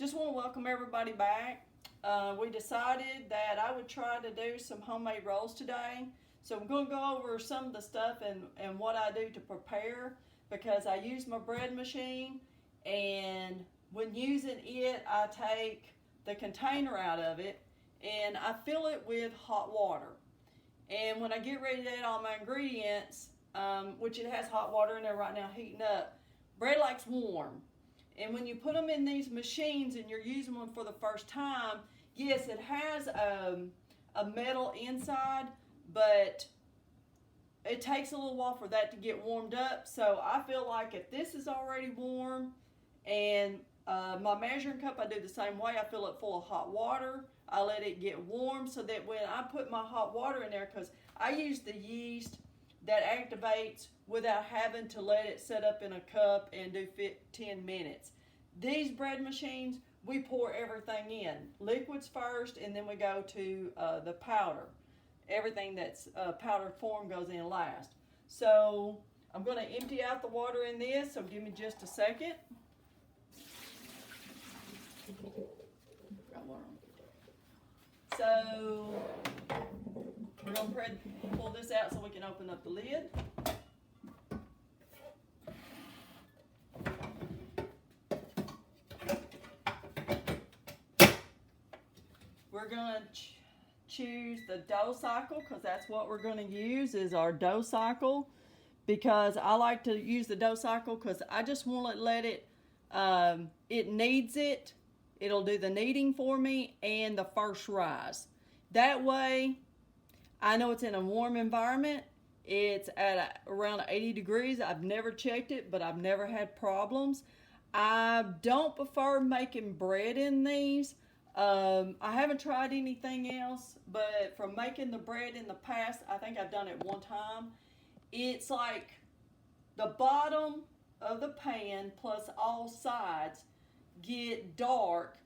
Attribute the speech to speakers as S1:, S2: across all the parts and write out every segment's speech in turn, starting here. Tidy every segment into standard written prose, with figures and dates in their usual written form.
S1: Just want to welcome everybody back. We decided that I would try to do some homemade rolls today. So I'm going to go over some of the stuff and what I do to prepare, because I use my bread machine, and when using it, I take the container out of it and I fill it with hot water. And when I get ready to add all my ingredients, which it has hot water in there right now heating up, bread likes warm. And when you put them in these machines and you're using them for the first time, yes, it has a metal inside, but it takes a little while for that to get warmed up. So I feel like if this is already warm, and my measuring cup, I do the same way. I fill it full of hot water. I let it get warm so that when I put my hot water in there, because I use the yeast that activates without having to let it set up in a cup and do 10 minutes. These bread machines, we pour everything in. Liquids first, and then we go to the powder. Everything that's powdered form goes in last. So I'm going to empty out the water in this, so give me just a second. So we're going to pull this out so we can open up the lid. We're going to choose the dough cycle, because that's what we're going to use is our dough cycle, because I like to use the dough cycle because I just want to let it, it kneads it. It'll do the kneading for me and the first rise. That way, I know it's in a warm environment. It's at around 80 degrees. I've never checked it, but I've never had problems. I don't prefer making bread in these. I haven't tried anything else, but from making the bread in the past, I think I've done it one time. It's like the bottom of the pan plus all sides get dark,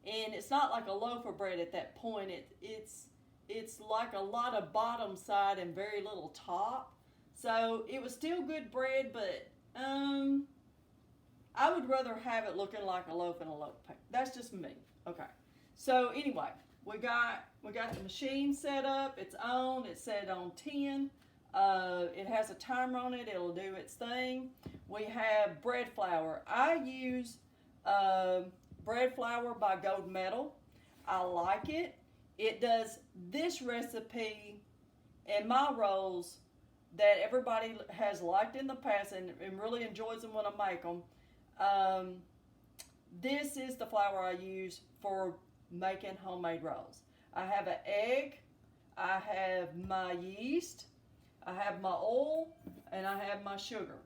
S1: and it's not like a loaf of bread at that point. It's like a lot of bottom side and very little top. So it was still good bread, but I would rather have it looking like a loaf in a loaf pan. That's just me. Okay. So anyway, we got the machine set up. It's on. It's set on 10. It has a timer on it. It'll do its thing. We have bread flour. I use bread flour by Gold Medal. I like it. It does this recipe and my rolls that everybody has liked in the past and really enjoys them when I make them. This is the flour I use for making homemade rolls. I have an egg, I have my yeast, I have my oil, and I have my sugar.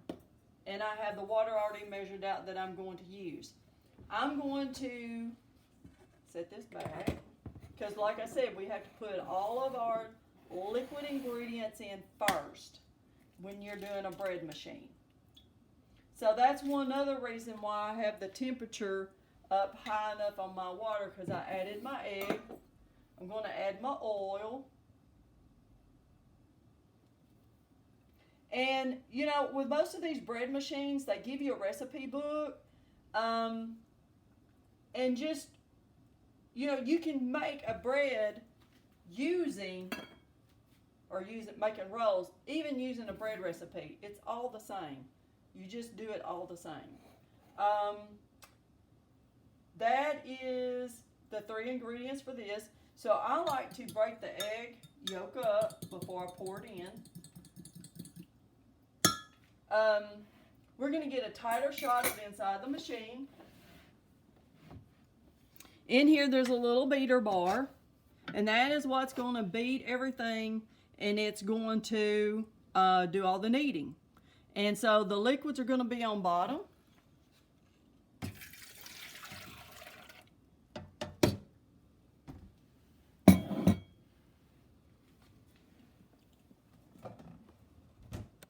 S1: And I have the water already measured out that I'm going to use. I'm going to set this back, because like I said, we have to put all of our liquid ingredients in first when you're doing a bread machine. So that's one other reason why I have the temperature up high enough on my water, because I added my egg. I'm going to add my oil. And, you know, with most of these bread machines, they give you a recipe book. And just, you know, you can make a bread making rolls, even using a bread recipe. It's all the same. You just do it all the same. That is the 3 ingredients for this. So I like to break the egg yolk up before I pour it in. We're going to get a tighter shot of inside the machine. In here there's a little beater bar, and that is what's going to beat everything, and it's going to do all the kneading. And so the liquids are going to be on bottom.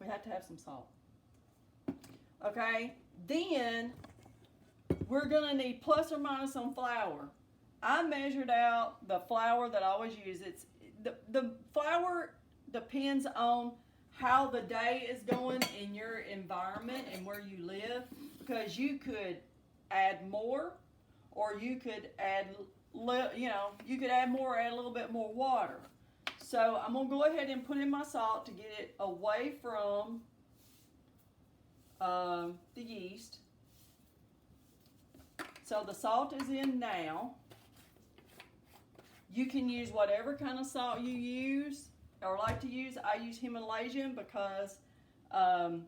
S1: We have to have some salt. Okay, then we're going to need plus or minus some flour. I measured out the flour that I always use. It's the flour depends on how the day is going in your environment and where you live, because you could add more or you could add, you could add more, add a little bit more water. So I'm gonna go ahead and put in my salt to get it away from the yeast. So the salt is in now. You can use whatever kind of salt you use or like to use. I use Himalayan because I've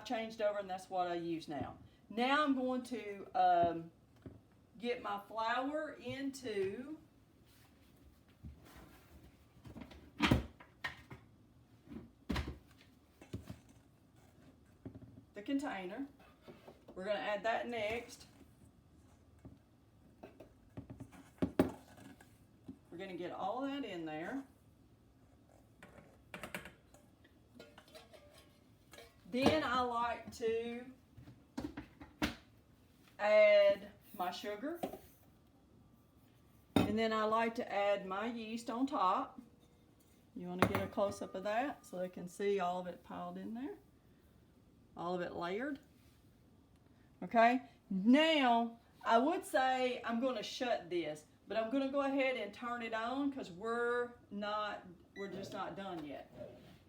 S1: changed over and that's what I use now. Now I'm going to get my flour into the container. We're going to add that next. We're going to get all of that in there. Then I like to add my sugar. And then I like to add my yeast on top. You want to get a close-up of that so they can see all of it piled in there. All of it layered. Okay, now I would say I'm going to shut this, but I'm going to go ahead and turn it on because we're just not done yet.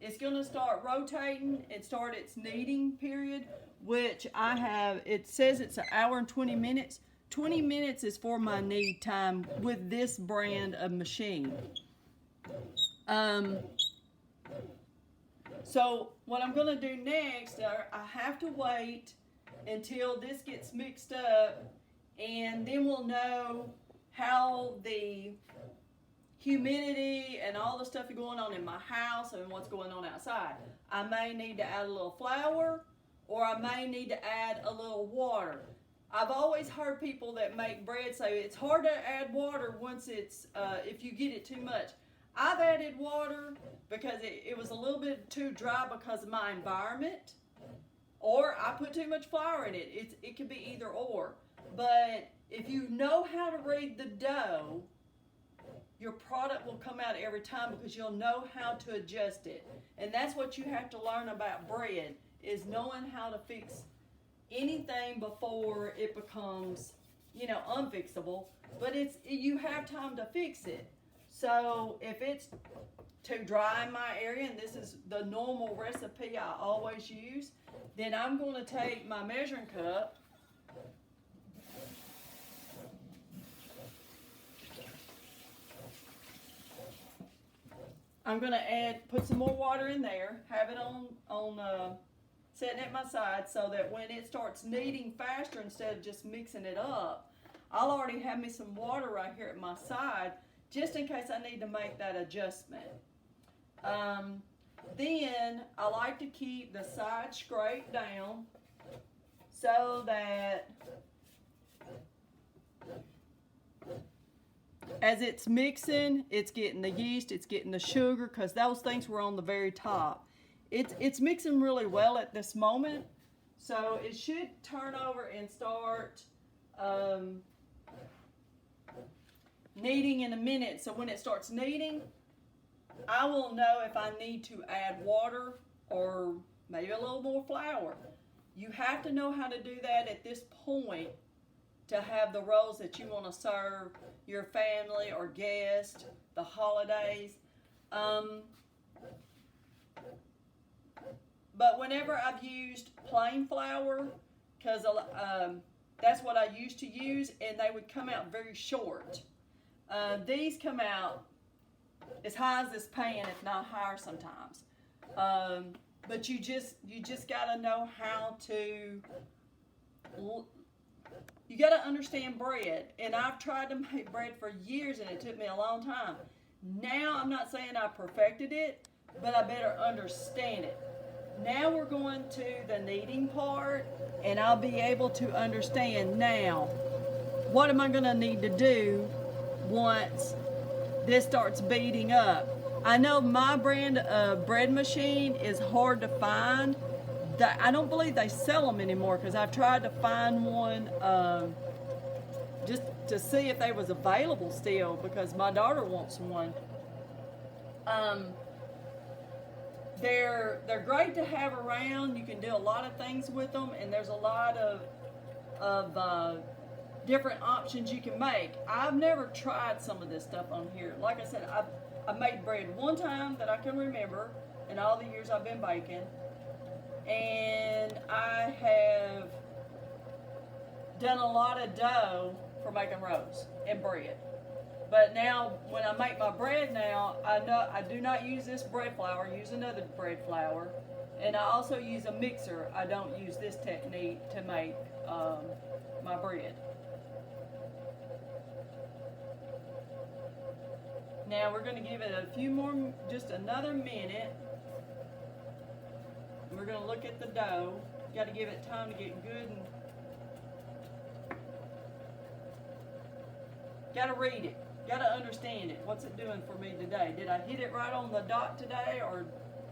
S1: It's going to start rotating and start its kneading period, which it says it's an hour and 20 minutes. 20 minutes is for my knead time with this brand of machine. So what I'm going to do next, I have to wait until this gets mixed up, and then we'll know how the humidity and all the stuff going on in my house and what's going on outside. I may need to add a little flour, or I may need to add a little water. I've always heard people that make bread say it's hard to add water once it's if you get it too much. I've added water because it was a little bit too dry because of my environment, or I put too much flour in it. It could be either or. But if you know how to read the dough, your product will come out every time because you'll know how to adjust it. And that's what you have to learn about bread, is knowing how to fix anything before it becomes, unfixable. But you have time to fix it. So if it's too dry in my area, and this is the normal recipe I always use, then I'm going to take my measuring cup I'm going to put some more water in there, have it setting at my side so that when it starts kneading faster instead of just mixing it up, I'll already have me some water right here at my side just in case I need to make that adjustment. Then I like to keep the side scraped down so that as it's mixing, it's getting the yeast, it's getting the sugar, because those things were on the very top. It's mixing really well at this moment, so it should turn over and start kneading in a minute. So when it starts kneading, I will know if I need to add water or maybe a little more flour. You have to know how to do that at this point to have the rolls that you want to serve your family or guests, the holidays. But whenever I've used plain flour, because that's what I used to use, and they would come out very short. These come out as high as this pan, if not higher sometimes. But you just got to know how to. You got to understand bread, and I've tried to make bread for years, and it took me a long time. Now I'm not saying I perfected it, but I better understand it. Now we're going to the kneading part, and I'll be able to understand now what am I going to need to do once this starts beating up. I know my brand of bread machine is hard to find. I don't believe they sell them anymore, because I've tried to find one just to see if they was available still, because my daughter wants one. They're great to have around. You can do a lot of things with them, and there's a lot of different options you can make. I've never tried some of this stuff on here. Like I said, I've made bread one time that I can remember in all the years I've been baking, and I have done a lot of dough for making rolls and bread. But now, when I make my bread now, I know I do not use this bread flour. I use another bread flour, and I also use a mixer. I don't use this technique to make my bread. Now we're going to give it a few more, just another minute. We're going to look at the dough. You got to give it time to get good, and got to read it. Got to understand it. What's it doing for me today? Did I hit it right on the dot today, or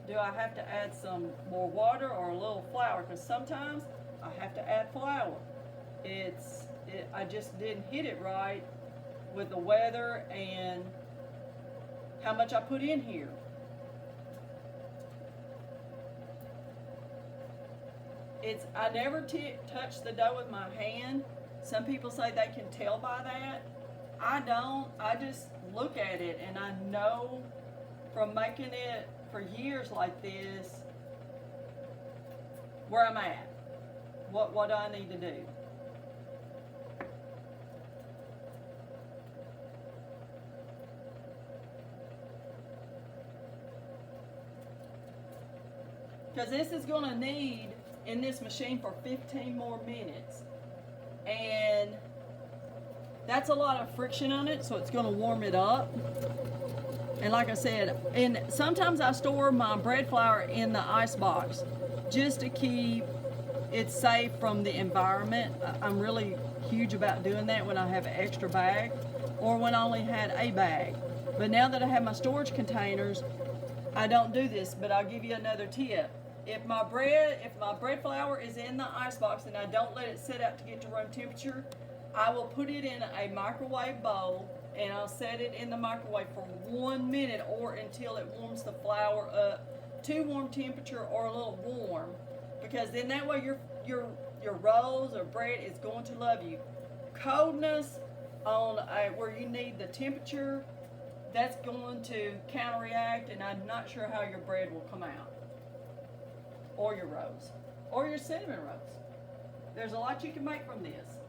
S1: do I have to add some more water or a little flour? Because sometimes I have to add flour. I just didn't hit it right with the weather and how much I put in here. I never touch the dough with my hand. Some people say they can tell by that. I don't. I just look at it, and I know from making it for years like this where I'm at. What do I need to do? Because this is going to need in this machine for 15 more minutes. And that's a lot of friction on it, so it's going to warm it up. And like I said, and sometimes I store my bread flour in the ice box just to keep it safe from the environment. I'm really huge about doing that when I have an extra bag or when I only had a bag. But now that I have my storage containers, I don't do this, but I'll give you another tip. If my bread flour is in the ice box and I don't let it sit out to get to room temperature, I will put it in a microwave bowl and I'll set it in the microwave for 1 minute or until it warms the flour up to warm temperature or a little warm, because then that way your rolls or bread is going to love you. Coldness on where you need the temperature, that's going to counteract, and I'm not sure how your bread will come out, or your rolls, or your cinnamon rolls. There's a lot you can make from this.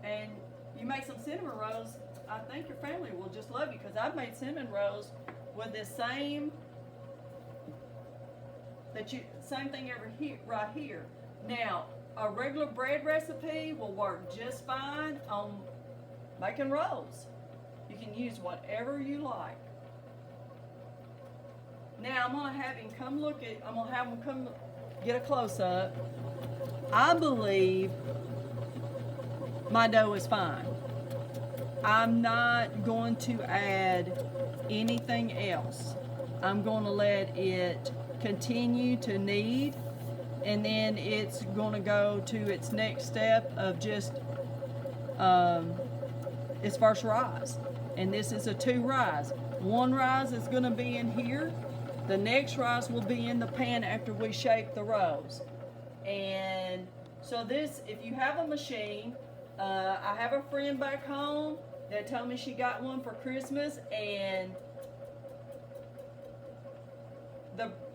S1: And you make some cinnamon rolls, I think your family will just love you, because I've made cinnamon rolls with the same thing over here, right here. Now, a regular bread recipe will work just fine on making rolls. You can use whatever you like. Now I'm gonna have him come get a close-up. I believe my dough is fine. I'm not going to add anything else. I'm going to let it continue to knead, and then it's going to go to its next step of just its first rise. And this is a 2 rise. 1 rise is going to be in here. The next rise will be in the pan after we shake the rolls. And so this, if you have a machine, I have a friend back home that told me she got one for Christmas, and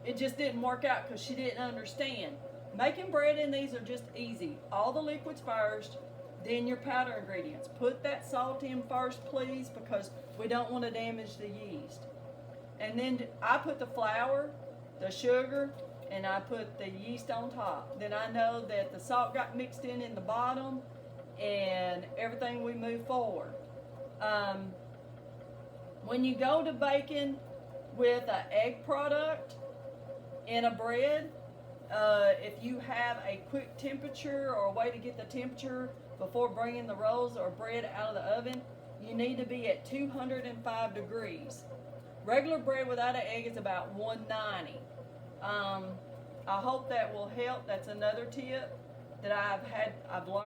S1: it just didn't work out because she didn't understand. Making bread in these are just easy. All the liquids first, then your powder ingredients. Put that salt in first, please, because we don't want to damage the yeast. And then I put the flour, the sugar, and I put the yeast on top. Then I know that the salt got mixed in the bottom, and everything we move forward. When you go to baking with an egg product in a bread, if you have a quick temperature or a way to get the temperature before bringing the rolls or bread out of the oven, you need to be at 205 degrees. Regular bread without an egg is about 190. I hope that will help. That's another tip that I've learned.